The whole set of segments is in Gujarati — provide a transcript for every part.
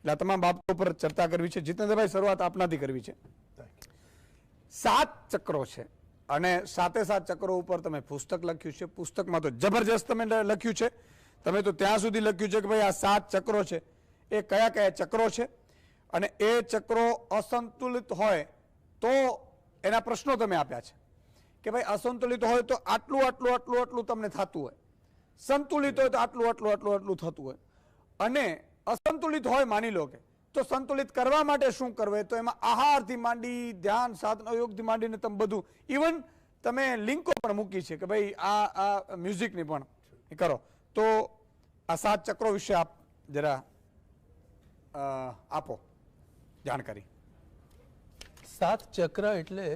એટલે આ તમામ બાબતો પર ચર્ચા કરવી છે. જીતેન્દ્રભાઈ, શરૂઆત આપનાથી કરવી છે. 7 ચક્રો છે અને 7 ચક્રો ઉપર તમે પુસ્તક લખ્યું છે. પુસ્તકમાં તો જબરજસ્ત તમે લખ્યું છે. તમે તો ત્યાં સુધી લખ્યું છે કે ભાઈ આ 7 ચક્રો છે એ કયા કયા ચક્રો છે અને એ ચક્રો અસંતુલિત હોય તો એના પ્રશ્નો તમે આપ્યા છે કે ભાઈ અસંતુલિત હોય તો આટલું આટલું આટલું આટલું તમને થતું હોય, સંતુલિત હોય તો આટલું આટલું આટલું આટલું થતું હોય, અને અસંતુલિત હોય માની લો કે તો સંતુલિત કરવા માટે શું કરવું, તો એમાં આહારથી માંડી ધ્યાન સાધનો યોગથી માંડીને તમે બધું ઇવન તમે લિંકો પણ મૂકી છે કે ભાઈ આ મ્યુઝિકની પણ કરો. તો આ 7 ચક્રો વિશે આપ જરા આપો જાણકારી. 7 ચક્ર એટલે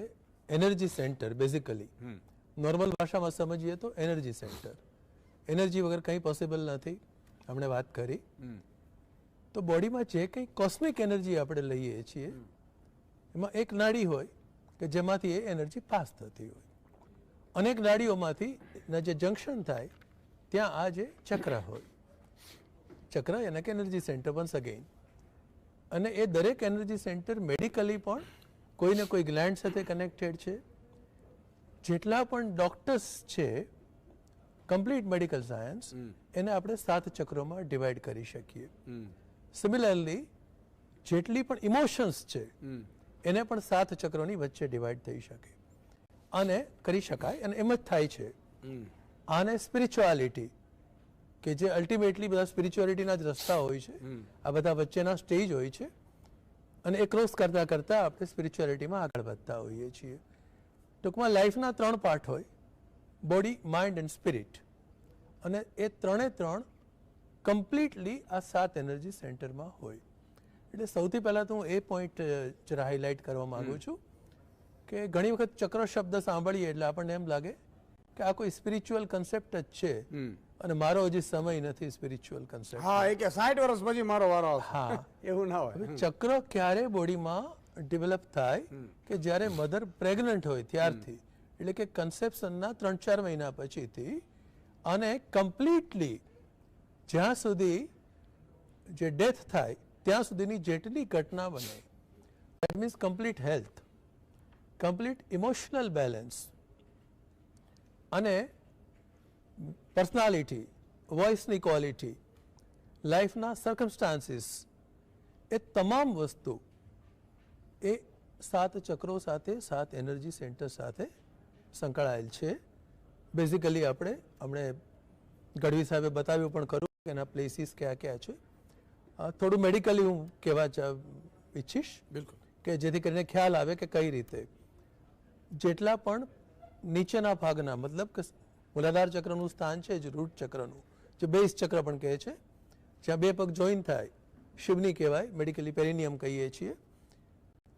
એનર્જી સેન્ટર. બેઝિકલી નોર્મલ ભાષામાં સમજીએ તો એનર્જી સેન્ટર. એનર્જી વગર કંઈ પોસિબલ નથી. આપણે વાત કરી તો બોડીમાં જે કંઈ કોસ્મિક એનર્જી આપણે લઈએ છીએ એમાં એક નાડી હોય કે જેમાંથી એ એનર્જી પાસ થતી હોય. અનેક નાડીઓમાંથી જે જંક્શન થાય ત્યાં આ જે ચક્ર હોય, ચક્ર એને કે એનર્જી સેન્ટર વન્સ અગેન. અને એ દરેક એનર્જી સેન્ટર મેડિકલી પણ કોઈને કોઈ ગ્લેન્ડ સાથે કનેક્ટેડ છે. જેટલા પણ ડોક્ટર્સ છે કમ્પ્લીટ મેડિકલ સાયન્સ એને આપણે 7 ચક્રોમાં ડિવાઈડ કરી શકીએ. સિમિલરલી જેટલી પણ ઇમોશન્સ છે એને પણ 7 ચક્રોની વચ્ચે ડિવાઈડ થઈ શકે અને કરી શકાય. અને એમ જ થાય છે. આને સ્પિરિચ્યુઆલિટી કે જે અલ્ટિમેટલી બધા સ્પિરિચ્યુઆલિટીના જ રસ્તા હોય છે, આ બધા વચ્ચેના સ્ટેજ હોય છે અને એ ક્રોસ કરતાં કરતાં આપણે સ્પિરિચ્યુઆલિટીમાં આગળ વધતા હોઈએ છીએ. ટૂંકમાં લાઈફના 3 પાર્ટ હોય, બોડી, માઇન્ડ એન્ડ સ્પિરિટ, અને એ 3 કમ્પ્લીટલી આ 7 એનર્જી સેન્ટરમાં હોય. એટલે સૌથી પહેલાં તો હું એ પોઈન્ટ જરા હાઇલાઇટ કરવા માગું છું કે ઘણી વખત ચક્ર શબ્દ સાંભળીએ એટલે આપણને એમ લાગે કે આ કોઈ સ્પિરિચ્યુઅલ કન્સેપ્ટ જ છે અને મારો હજી સમય નથી સ્પિરિચ્યુઅલ કન્સેપ્ટ. હા, એ કે 60 વર્ષ પછી મારો વારો આવશે. હા, એવું ના હોય. ચક્ર ક્યારે બોડીમાં ડેવલપ થાય કે જ્યારે મધર પ્રેગ્નન્ટ હોય ત્યારથી, એટલે કે કન્સેપ્શનના 3-4 મહિના પછીથી, અને કમ્પ્લીટલી જ્યાં સુધી જે ડેથ થાય ત્યાં સુધીની જેટલી ઘટના બને, that means complete health, complete emotional balance અને પર્સનાલિટી, વોઇસની ક્વોલિટી, લાઈફના સર્કમસ્ટાન્સીસ, એ તમામ વસ્તુ એ 7 ચક્રો સાથે, 7 એનર્જી સેન્ટર સાથે સંકળાયેલ છે. બેઝિકલી આપણે હમણે ગઢવી સાહેબે બતાવ્યું પણ ખરું કે એના પ્લેસીસ કયા કયા છે. થોડું મેડિકલી હું કહેવા ઈચ્છીશ બિલકુલ કે જેથી કરીને ખ્યાલ આવે કે કઈ રીતે જેટલા પણ નીચેના ભાગના, મતલબ કે મૂલાધાર ચક્રનું સ્થાન છે જે રૂટ ચક્રનું, જે બેઝ ચક્ર પણ કહે છે, જ્યાં 2 પગ જોઈન થાય, શિવની કહેવાય, મેડિકલી પેરિનિયમ કહીએ છીએ,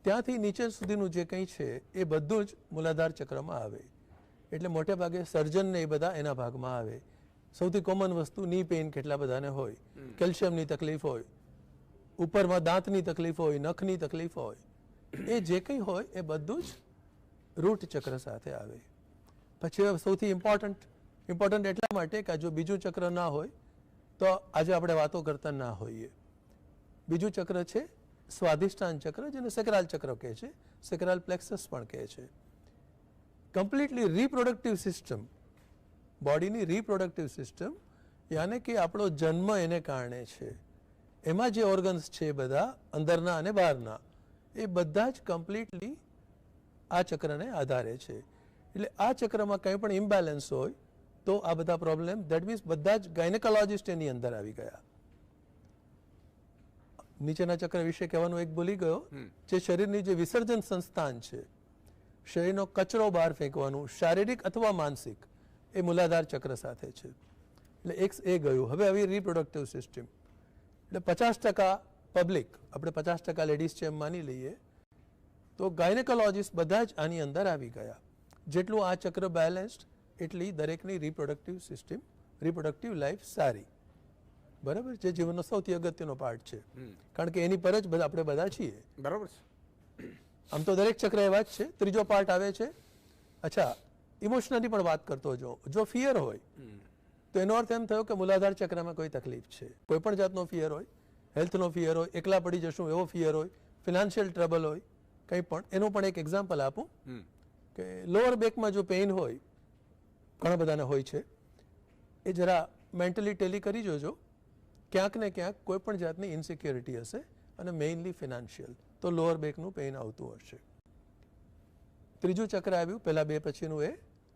ત્યાંથી નીચે સુધીનું જે કંઈ છે એ બધું જ મૂલાધાર ચક્રમાં આવે. એટલે મોટે ભાગે સર્જનને એ બધા એના ભાગમાં આવે. સૌથી કોમન વસ્તુ ની પેઇન કેટલા બધાને હોય, કેલ્શિયમની તકલીફ હોય, ઉપરમાં દાંતની તકલીફ હોય, નખની તકલીફ હોય, એ જે કંઈ હોય એ બધું જ રૂટ ચક્ર સાથે આવે. પછી સૌથી ઇમ્પોર્ટન્ટ એટલા માટે કે જો બીજું ચક્ર ના હોય તો આજે આપણે વાતો કરતા ના હોઈએ. બીજું ચક્ર છે સ્વાધિષ્ઠાન ચક્ર, જેને સેક્રાલ ચક્ર કહે છે, સેક્રાલ પ્લેક્સસ પણ કહે છે. કમ્પ્લીટલી રિપ્રોડક્ટિવ સિસ્ટમ, બોડીની રિપ્રોડક્ટિવ સિસ્ટમ, યાને કે આપણો જન્મ એને કારણે છે. એમાં જે ઓર્ગન્સ છે બધા અંદરના અને બહારના, એ બધા જ કમ્પ્લીટલી આ ચક્રને આધારે છે. એટલે આ ચક્રમાં કંઈ પણ ઇમ્બેલેન્સ હોય તો આ બધા પ્રોબ્લેમ, દેટ મીન્સ બધા જ ગાયનેકોલોજિસ્ટ એની અંદર આવી ગયા. નીચેના ચક્ર વિશે કહેવાનું એક ભૂલી ગયો, જે શરીરની જે વિસર્જન સંસ્થાન છે, શરીરનો કચરો બહાર ફેંકવાનું, શારીરિક અથવા માનસિક, એ મૂલાધાર ચક્ર સાથે છે. એટલે એક એ ગયું. હવે આવી રિપ્રોડક્ટિવ સિસ્ટમ, એટલે 50% પબ્લિક, આપણે 50% લેડીઝ છે એમ માની લઈએ, તો ગાયનેકોલોજિસ્ટ બધા જ આની અંદર આવી ગયા. જેટલું આ ચક્ર બેલેન્સ્ડ એટલી દરેકની રિપ્રોડક્ટિવ સિસ્ટમ, રિપ્રોડક્ટિવ લાઈફ સારી. બરાબર, જે જીવનનો સૌથી અગત્યનો પાર્ટ છે, કારણ કે એની પર જ આપણે બધા છીએ. બરાબર છે. આમ તો દરેક ચક્ર એવા જ છે. ત્રીજો પાર્ટ આવે છે, અચ્છા ઇમોશનલી પણ વાત કરતો જો ફિયર હોય તો એનો અર્થ એમ થયો કે મૂલાધાર ચક્રમાં કોઈ તકલીફ છે. કોઈ પણ જાતનો ફિયર હોય હેલ્થનો ફિયર હોય, એકલા પડી જશું એવો ફિયર હોય, ફિનાન્શિયલ ટ્રબલ હોય, કંઈ પણ. એનું પણ એક એક્ઝામ્પલ આપું કે લોઅર બેકમાં જો પેઇન હોય, ઘણા બધાને હોય છે, એ જરા મેન્ટલી ટેલી કરી જોજો. ક્યાંક ને ક્યાંક કોઈ પણ જાતની ઇન્સિક્યોરિટી હશે અને મેઇનલી ફિનાન્શિયલ, તો લોઅર બેકનું પેઇન આવતું હશે. ત્રીજું ચક્ર આવ્યું પહેલા બે પછીનું, એ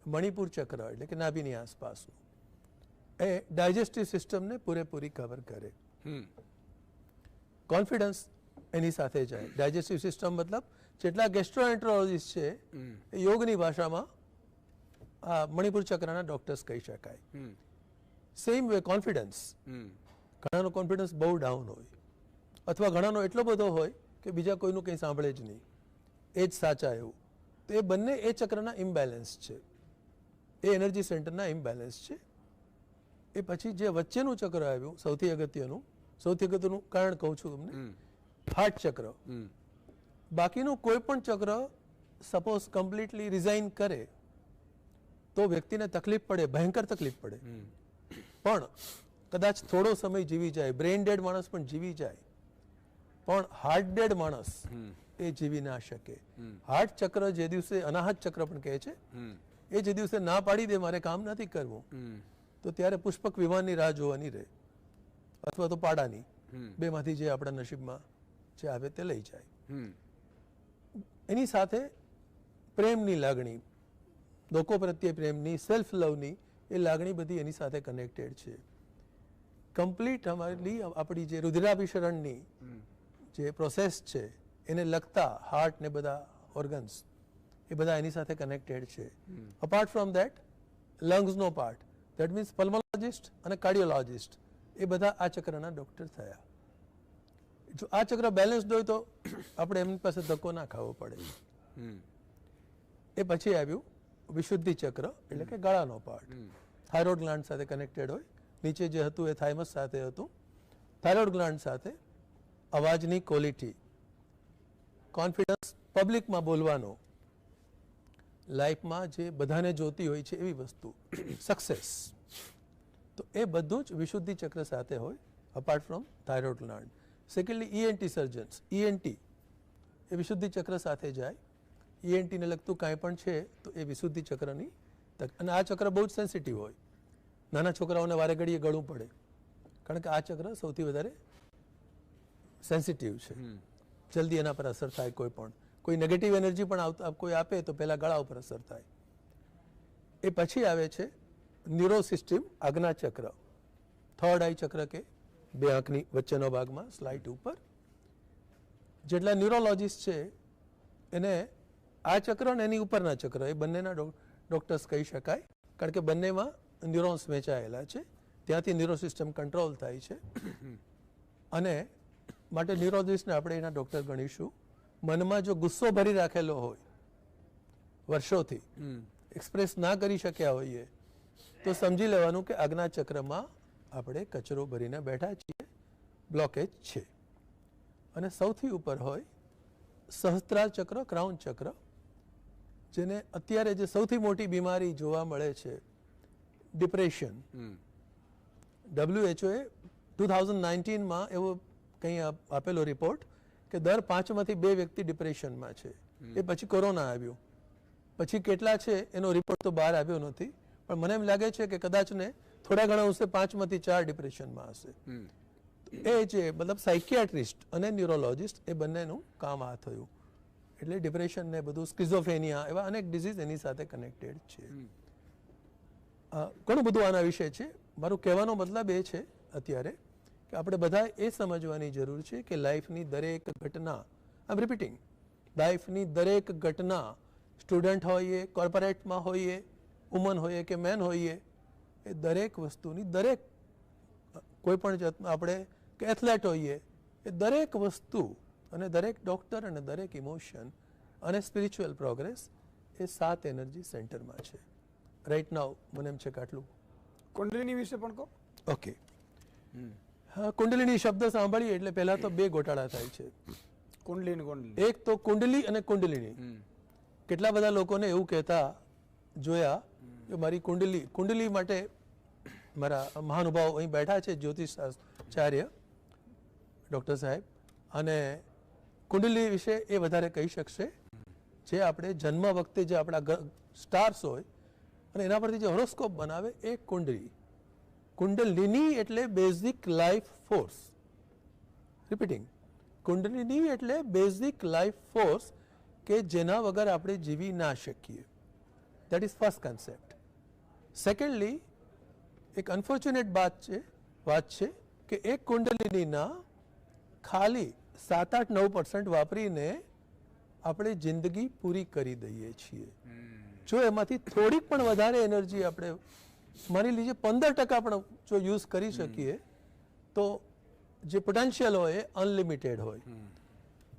મણિપુર ચક્ર એટલે કે નાભીની આસપાસનું. એ ડાયજેસ્ટિવ સિસ્ટમને પૂરેપૂરી કવર કરે. કોન્ફિડન્સ એની સાથે જાય. ડાયજેસ્ટિવ સિસ્ટમ મતલબ જેટલા ગેસ્ટ્રોએન્ટ્રોલોજીસ્ટ છે એ યોગની ભાષામાં આ મણિપુર ચક્રના ડોક્ટર્સ કહી શકાય. સેમ વે કોન્ફિડન્સ, ઘણાનો કોન્ફિડન્સ બહુ ડાઉન હોય અથવા ઘણાનો એટલો બધો હોય કે બીજા કોઈનું કંઈ સાંભળે જ નહીં, એ જ સાચા એવું. તો એ બંને એ ચક્રના ઇમ્બેલેન્સ છે, એ એનર્જી સેન્ટરના ઇમ્બેલેન્સ છે. એ પછી જે વચ્ચેનું ચક્ર આવ્યું સૌથી અગત્યનું કારણ કહું છું તમને, હાર્ટ ચક્ર. બાકીનું કોઈ પણ ચક્ર સપોઝ કમ્પ્લીટલી રિઝાઇન કરે તો વ્યક્તિને તકલીફ પડે, ભયંકર તકલીફ પડે, પણ કદાચ થોડો સમય જીવી જાય. બ્રેઇન ડેડ માણસ પણ જીવી જાય, પણ હાર્ટ ડેડ માણસ એ જીવી ના શકે. હાર્ટ ચક્ર જે દિવસે, અનાહત ચક્ર પણ કહે છે, એ જે દિવસે ના પાડી દે મારે કામ નથી કરવું, તો ત્યારે પુષ્પક વિમાનની રાહ જોવાની રહે, અથવા તો પાડાની, બેમાંથી જે આપણા નસીબમાં જે આવે તે લઈ જાય. એની સાથે પ્રેમની લાગણી, લોકો પ્રત્યે પ્રેમની, સેલ્ફ લવની એ લાગણી બધી એની સાથે કનેક્ટેડ છે. કમ્પ્લીટ આપણી જે રુધિરાભિસરણની જે પ્રોસેસ છે એને લગતા હાર્ટ ને બધા ઓર્ગન્સ એ બધા એની સાથે કનેક્ટેડ છે. અપાર્ટ ફ્રોમ દેટ લંગ્સનો પાર્ટ, દેટ મીન્સ પલ્મોલોજિસ્ટ અને કાર્ડિયોલોજિસ્ટ એ બધા આ ચક્રના ડોક્ટર થયા. જો આ ચક્ર બેલેન્સ્ડ હોય તો આપણે એમની પાસે ધક્કો ના ખાવો પડે. એ પછી આવ્યું વિશુદ્ધિ ચક્ર એટલે કે ગળાનો પાર્ટ. થાઇરોઇડ ગ્લાન્ડ સાથે કનેક્ટેડ હોય, નીચે જે હતું એ થાઇમસ સાથે હતું. થાઇરોઇડ ગ્લાન્ડ સાથે અવાજની ક્વોલિટી, કોન્ફિડન્સ, પબ્લિકમાં બોલવાનો, લાઈફમાં જે બધાને જોતી હોય છે એવી વસ્તુ, સક્સેસ, તો એ બધું જ વિશુદ્ધિ ચક્ર સાથે હોય, apart from thyroid gland. Secondly ENT surgeons, ENT એ વિશુદ્ધિ ચક્ર સાથે જાય. ઈએનટીને લગતું કાંઈ પણ છે તો એ વિશુદ્ધિ ચક્રની, અને આ ચક્ર બહુ જ સેન્સિટિવ હોય. નાના છોકરાઓને વારે ઘડીએ ગળવું પડે, કારણ કે આ ચક્ર સૌથી વધારે સેન્સિટિવ છે. જલ્દી એના પર અસર થાય. કોઈ નેગેટિવ એનર્જી પણ કોઈ આપે તો પહેલા ગળા ઉપર અસર થાય. એ પછી આવે છે ન્યુરો સિસ્ટમ, આજ્ઞા ચક્ર, થર્ડ આઈ ચક્ર કે બે આંખની વચ્ચેનો ભાગમાં સ્લાઇટ ઉપર. જેટલા ન્યુરોલોજીસ્ટ છે એને આ ચક્ર અને એની ઉપરના ચક્ર એ બંનેના ડોક્ટર્સ કહી શકાય, કારણ કે બંનેમાં ન્યુરોન્સ વેચાયેલા છે, ત્યાંથી ન્યુરો સિસ્ટમ કંટ્રોલ થાય છે. અને માટે ન્યુરોલોજીસ્ટને આપણે એના ડોક્ટર ગણીશું. મનમાં જો ગુસ્સો ભરી રાખેલો હોય, વર્ષોથી એક્સપ્રેસ ના કરી શક્યા હોઈએ, તો સમજી લેવાનું કે આજ્ઞા ચક્રમાં આપણે કચરો ભરીને બેઠા છીએ, બ્લોકેજ છે. અને સૌથી ઉપર હોય સહસ્ત્રાર ચક્ર, ક્રાઉન ચક્ર, જેને અત્યારે જે સૌથી મોટી બીમારી જોવા મળે છે, ડિપ્રેશન. WHO એ 2019માં એવો કંઈ આપેલો રિપોર્ટ કે દર 5માંથી 2 વ્યક્તિ ડિપ્રેશનમાં છે. એ પછી કોરોના આવ્યું, પછી કેટલા છે એનો રિપોર્ટ તો બહાર આવ્યો નથી, પણ મને એમ લાગે છે કે કદાચ ને થોડા ઘણા અંશે 5માંથી 4 ડિપ્રેશનમાં હશે. એ જે મતલબ સાયકિયાટ્રિસ્ટ અને ન્યુરોલોજીસ્ટ એ બંનેનું કામ આ થયું. એટલે ડિપ્રેશન ને બધું, સ્કિઝોફ્રેનિયા, એવા અનેક ડિઝીઝ એની સાથે કનેક્ટેડ છે. ઘણું બધું આના વિશે છે. મારું કહેવાનો મતલબ એ છે અત્યારે કે આપણે બધા એ સમજવાની જરૂર છે કે લાઈફની દરેક ઘટના, આઈ એમ રિપીટિંગ, લાઈફની દરેક ઘટના, સ્ટુડન્ટ હોઈએ, કોર્પોરેટમાં હોઈએ, વુમન હોઈએ કે મેન હોઈએ, એ દરેક વસ્તુની, દરેક કોઈ પણ જાતમાં આપણે કે એથ્લેટ હોઈએ, એ દરેક વસ્તુ અને દરેક ડૉક્ટર અને દરેક ઇમોશન અને સ્પિરિચ્યુઅલ પ્રોગ્રેસ એ 7 એનર્જી સેન્ટરમાં છે. રાઈટ નાવ મને એમ છે કે આટલું. કુંડલિની વિશે પણ કહો. ઓકે, હા, કુંડલિની શબ્દ સાંભળીએ એટલે પહેલા તો 2 ગોટાળા થાય છે. કુંડલી, એક તો કુંડલી અને કુંડલિની. કેટલા બધા લોકોને એવું કહેતા જોયા કે મારી કુંડલી માટે મારા મહાનુભાવ અહીં બેઠા છે, જ્યોતિષાચાર્ય ડૉક્ટર સાહેબ, અને કુંડલી વિશે એ વધારે કહી શકશે. જે આપણે જન્મ વખતે જે આપણા સ્ટાર્સ હોય અને એના પરથી જે હોરોસ્કોપ બનાવે એ કુંડલી. કુંડલિની એટલે basic life force. Repeating, Kundalini એટલે બેઝિક લાઈફ ફોર્સ કે જેના વગર આપણે જીવી ના શકીએ. That is first concept. Secondly, એક અનફોર્ચ્યુનેટ વાત છે કે એક કુંડલિનીના ખાલી 7-8-9% વાપરીને આપણે જિંદગી પૂરી કરી દઈએ છીએ. જો એમાંથી થોડીક પણ વધારે એનર્જી આપણે માની લીજીએ 15% પણ જો યુઝ કરી શકીએ તો જે પોટેન્શિયલ હોય એ અનલિમિટેડ હોય.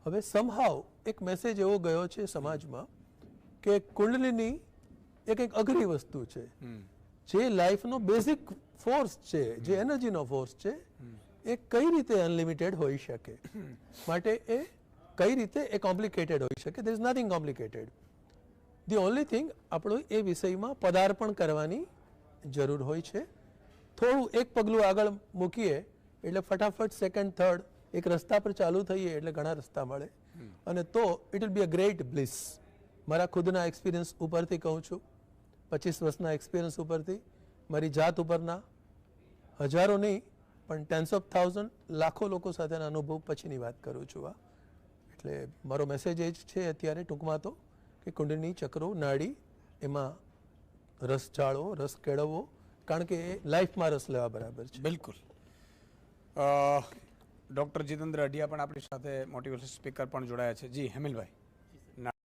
હવે સમહાવ એક મેસેજ એવો ગયો છે સમાજમાં કે કુંડલિની એક અઘરી વસ્તુ છે. જે લાઈફનો બેઝિક ફોર્સ છે, જે એનર્જીનો ફોર્સ છે, એ કઈ રીતે અનલિમિટેડ હોઈ શકે. માટે એ કઈ રીતે એ કોમ્પ્લિકેટેડ હોઈ શકે. There is nothing complicated. The only thing આપણું એ વિષયમાં પદાર્પણ કરવાની જરૂર હોય છે. થોડું એક પગલું આગળ મૂકીએ એટલે ફટાફટ સેકન્ડ થર્ડ એક રસ્તા પર ચાલુ થઈએ એટલે ઘણા રસ્તા મળે, અને તો it will be a great bliss. મારા ખુદના એક્સપિરિયન્સ ઉપરથી કહું છું, 25 વર્ષના એક્સપિરિયન્સ ઉપરથી, મારી જાત ઉપરના હજારો નહીં પણ ટેન્સ ઓફ થાઉઝન્ડ, લાખો લોકો સાથેના અનુભવ પછીની વાત કરું છું. એટલે મારો મેસેજ એ જ છે અત્યારે ટૂંકમાં તો કે કુંડલિની ચક્રો, નાડી, એમાં રસ જાળવો, રસ કેળવવો, કારણ કે એ લાઈફમાં રસ લેવા બરાબર છે. બિલકુલ. ડૉક્ટર જીતેન્દ્ર અઢિયા પણ આપણી સાથે મોટિવેશન સ્પીકર પણ જોડાયા છે. જી હેમિલભાઈ.